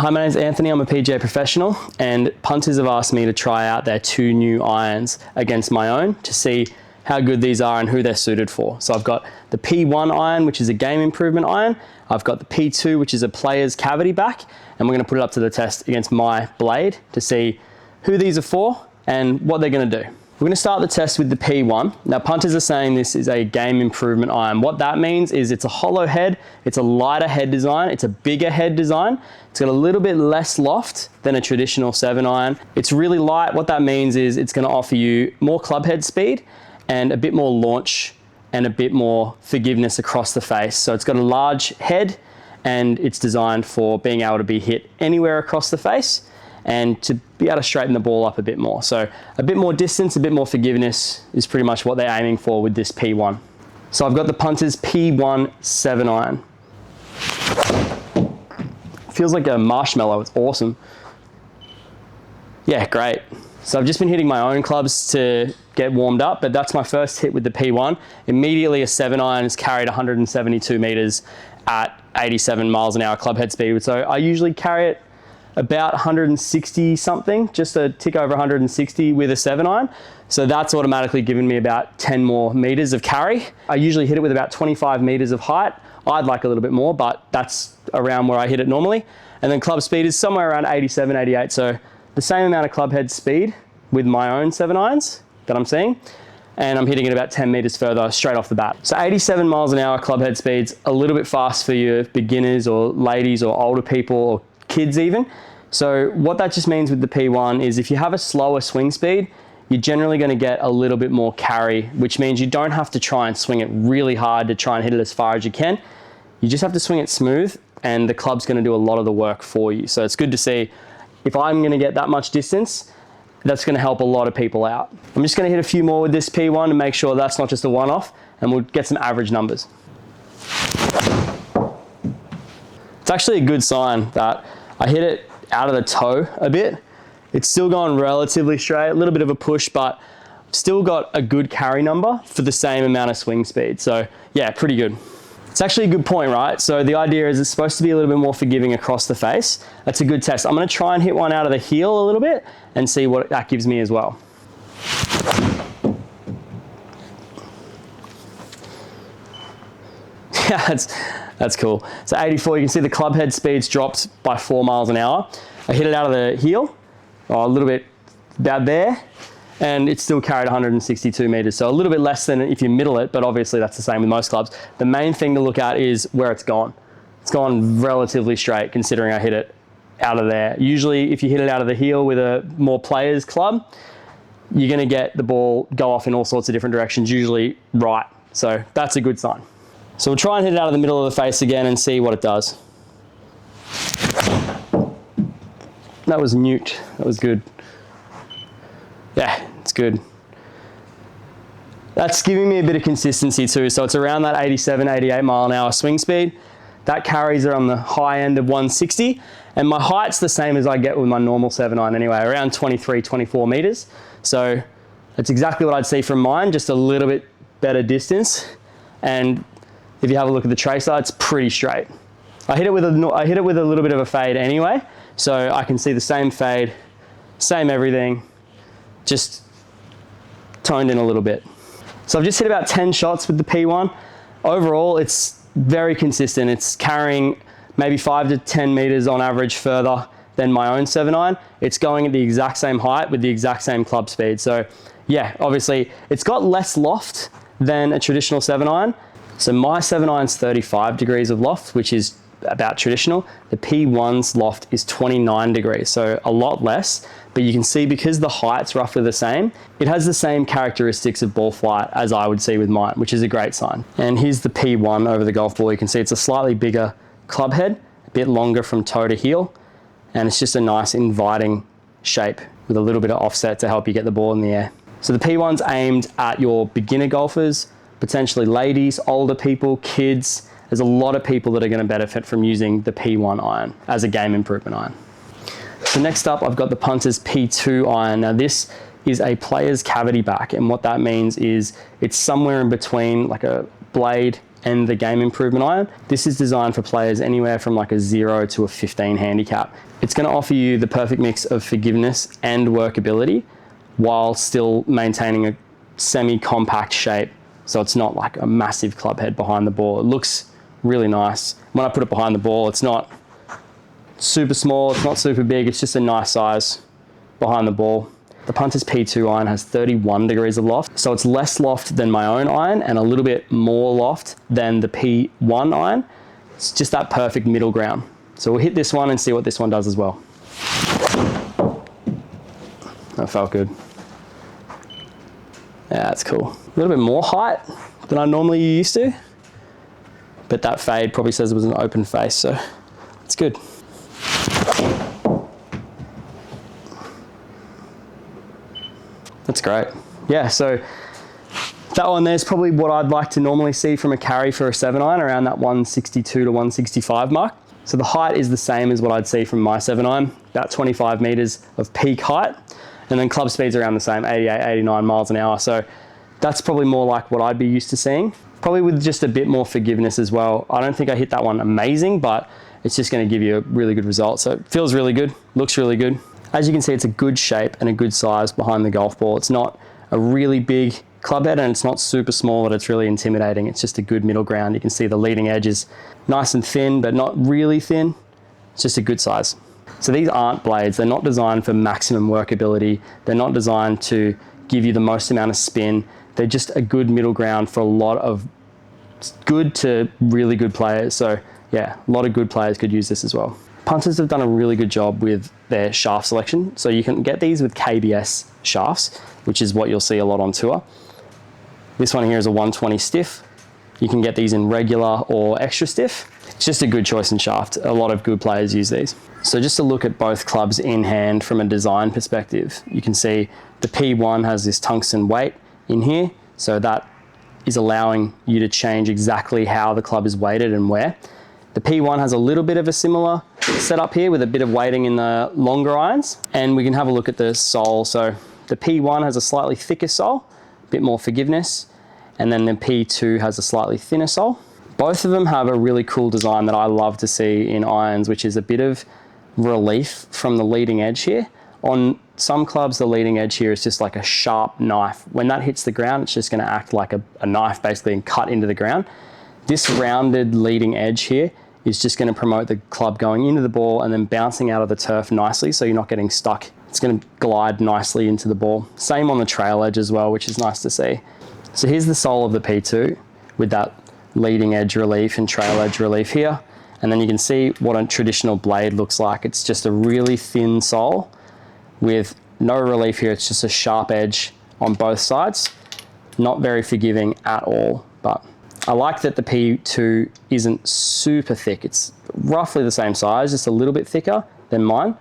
Hi, my name's Anthony. I'm a PGA professional, and punters have asked me to try out their 2 new irons against my own to see how good these are and who they're suited for. So I've got the P1 iron, which is a game improvement iron. I've got the P2, which is a player's cavity back, and we're going to put it up to the test against my blade to see who these are for and what they're going to do. We're going to start the test with the P1. Now, punters are saying this is a game improvement iron. What that means is it's a hollow head, it's a lighter head design, it's a bigger head design. It's got a little bit less loft than a traditional 7-iron. It's really light. What that means is it's going to offer you more club head speed and a bit more launch and a bit more forgiveness across the face. So it's got a large head and it's designed for being able to be hit anywhere across the face and to be able to straighten the ball up a bit more. So a bit more distance, a bit more forgiveness is pretty much what they're aiming for with this P1. So I've got the Punters P1 7-iron. Feels like a marshmallow, it's awesome. Yeah, great. So I've just been hitting my own clubs to get warmed up, but that's my first hit with the P1. Immediately a 7-iron is carried 172 meters at 87 miles an hour club head speed. So I usually carry it about 160 something, just a tick over 160 with a 7-iron. So that's automatically given me about 10 more meters of carry. I usually hit it with about 25 meters of height. I'd like a little bit more, but that's around where I hit it normally. And then club speed is somewhere around 87, 88. So the same amount of club head speed with my own 7-irons that I'm seeing. And I'm hitting it about 10 meters further straight off the bat. So 87 miles an hour club head speed's a little bit fast for your beginners or ladies or older people or kids even. So what that just means with the P1 is if you have a slower swing speed, you're generally going to get a little bit more carry, which means you don't have to try and swing it really hard to try and hit it as far as you can. You just have to swing it smooth and the club's going to do a lot of the work for you. So it's good to see if I'm going to get that much distance, that's going to help a lot of people out. I'm just going to hit a few more with this P1 to make sure that's not just a one-off, and we'll get some average numbers. It's actually a good sign that I hit it out of the toe a bit. It's still going relatively straight, a little bit of a push, but still got a good carry number for the same amount of swing speed. So yeah, pretty good. It's actually a good point, right? So the idea is it's supposed to be a little bit more forgiving across the face. That's a good test. I'm going to try and hit one out of the heel a little bit and see what that gives me as well. Yeah, that's cool. So 84, you can see the club head speed's dropped by 4 miles an hour. I hit it out of the heel, a little bit about there, and it's still carried 162 meters. So a little bit less than if you middle it, but obviously that's the same with most clubs. The main thing to look at is where it's gone. It's gone relatively straight considering I hit it out of there. Usually if you hit it out of the heel with a more player's club, you're gonna get the ball go off in all sorts of different directions, usually right. So that's a good sign. So we'll try and hit it out of the middle of the face again and see what it does. That was nuked. That was good. Yeah, it's good. That's giving me a bit of consistency too. So it's around that 87, 88 mile an hour swing speed. That carries are on the high end of 160. And my height's the same as I get with my normal 7-iron anyway, around 23, 24 meters. So that's exactly what I'd see from mine, just a little bit better distance. And if you have a look at the tracer, it's pretty straight. I hit it with a little bit of a fade anyway, so I can see the same fade, same everything, just toned in a little bit. So I've just hit about 10 shots with the P1. Overall, it's very consistent. It's carrying maybe 5 to 10 meters on average further than my own 7-iron. It's going at the exact same height with the exact same club speed. So yeah, obviously it's got less loft than a traditional 7-iron. So my 7-iron's 35 degrees of loft, which is about traditional. The P1's loft is 29 degrees, so a lot less. But you can see because the height's roughly the same, it has the same characteristics of ball flight as I would see with mine, which is a great sign. And here's the P1 over the golf ball. You can see it's a slightly bigger club head, a bit longer from toe to heel, and it's just a nice inviting shape with a little bit of offset to help you get the ball in the air. So the P1's aimed at your beginner golfers, potentially ladies, older people, kids. There's a lot of people that are going to benefit from using the P1 iron as a game improvement iron. So next up, I've got the Punters P2 iron. Now this is a player's cavity back, and what that means is it's somewhere in between like a blade and the Game Improvement iron. This is designed for players anywhere from like a 0 to a 15 handicap. It's going to offer you the perfect mix of forgiveness and workability while still maintaining a semi-compact shape. So it's not like a massive club head behind the ball. It looks really nice. When I put it behind the ball, it's not super small, it's not super big, it's just a nice size behind the ball. The Punters P2 iron has 31 degrees of loft, so it's less loft than my own iron and a little bit more loft than the P1 iron. It's just that perfect middle ground. So we'll hit this one and see what this one does as well. That felt good. Yeah, that's cool. A little bit more height than I normally used to, but that fade probably says it was an open face, so it's good. That's great. Yeah, so that one there's probably what I'd like to normally see from a carry for a 7-iron, around that 162 to 165 mark. So the height is the same as what I'd see from my 7-iron, about 25 meters of peak height, and then club speed's around the same, 88, 89 miles an hour. So that's probably more like what I'd be used to seeing, probably with just a bit more forgiveness as well. I don't think I hit that one amazing, but it's just going to give you a really good result. So it feels really good, looks really good. As you can see, it's a good shape and a good size behind the golf ball. It's not a really big club head and it's not super small that it's really intimidating. It's just a good middle ground. You can see the leading edge is nice and thin, but not really thin. It's just a good size. So these aren't blades. They're not designed for maximum workability. They're not designed to give you the most amount of spin. They're just a good middle ground for a lot of good to really good players. So yeah, a lot of good players could use this as well. Punters have done a really good job with their shaft selection. So you can get these with KBS shafts, which is what you'll see a lot on tour. This one here is a 120 stiff. You can get these in regular or extra stiff. It's just a good choice in shaft. A lot of good players use these. So just to look at both clubs in hand from a design perspective, you can see the P1 has this tungsten weight in here. So that is allowing you to change exactly how the club is weighted and where. The P1 has a little bit of a similar setup here with a bit of weighting in the longer irons. And we can have a look at the sole. So the P1 has a slightly thicker sole, a bit more forgiveness. And then the P2 has a slightly thinner sole. Both of them have a really cool design that I love to see in irons, which is a bit of relief from the leading edge here. On some clubs, the leading edge here is just like a sharp knife. When that hits the ground, it's just going to act like a knife basically and cut into the ground. This rounded leading edge here is just going to promote the club going into the ball and then bouncing out of the turf nicely so you're not getting stuck. It's going to glide nicely into the ball. Same on the trail edge as well, which is nice to see. So here's the sole of the P2 with that leading edge relief and trail edge relief here. And then you can see what a traditional blade looks like. It's just a really thin sole with no relief here. It's just a sharp edge on both sides. Not very forgiving at all, but I like that the P2 isn't super thick. It's roughly the same size, just a little bit thicker than mine,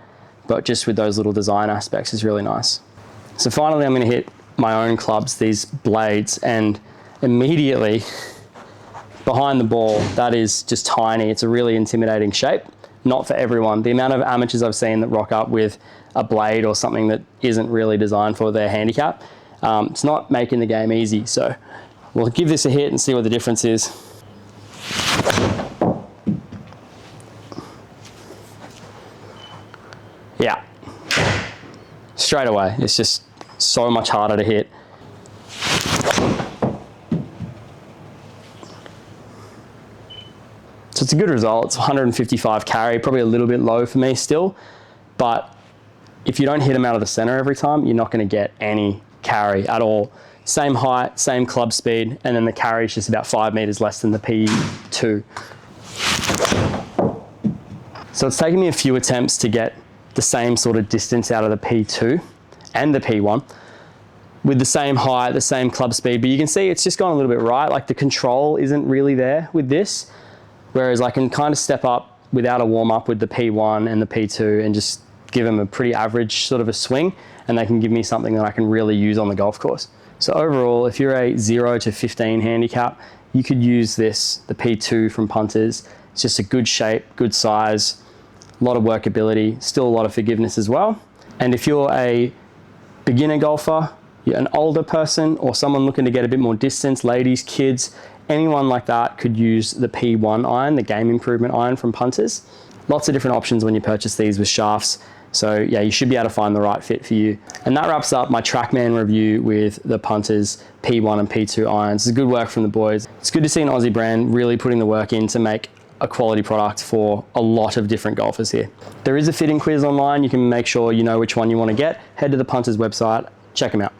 but just with those little design aspects is really nice. So finally, I'm going to hit my own clubs, these blades, and immediately behind the ball, that is just tiny. It's a really intimidating shape. Not for everyone. The amount of amateurs I've seen that rock up with a blade or something that isn't really designed for their handicap, it's not making the game easy. So we'll give this a hit and see what the difference is. Yeah, straight away, it's just so much harder to hit. So it's a good result. It's 155 carry, probably a little bit low for me still, but if you don't hit them out of the center every time, you're not going to get any carry at all. Same height, same club speed, and then the carry is just about 5 meters less than the P2. So it's taken me a few attempts to get the same sort of distance out of the P2 and the P1 with the same height, the same club speed, but you can see it's just gone a little bit right. Like the control isn't really there with this, whereas I can kind of step up without a warm up with the P1 and the P2 and just give them a pretty average sort of a swing, and they can give me something that I can really use on the golf course. So overall, if you're a 0 to 15 handicap, you could use this, the P2 from Punters. It's just a good shape, good size, a lot of workability, still a lot of forgiveness as well. And if you're a beginner golfer, you're an older person or someone looking to get a bit more distance, ladies, kids, anyone like that could use the P1 iron, the game improvement iron from Punters. Lots of different options when you purchase these with shafts. So yeah, you should be able to find the right fit for you. And that wraps up my TrackMan review with the Punters P1 and P2 irons. It's good work from the boys. It's good to see an Aussie brand really putting the work in to make a quality product for a lot of different golfers here. There is a fitting quiz online. You can make sure you know which one you want to get. Head to the Punters website, check them out.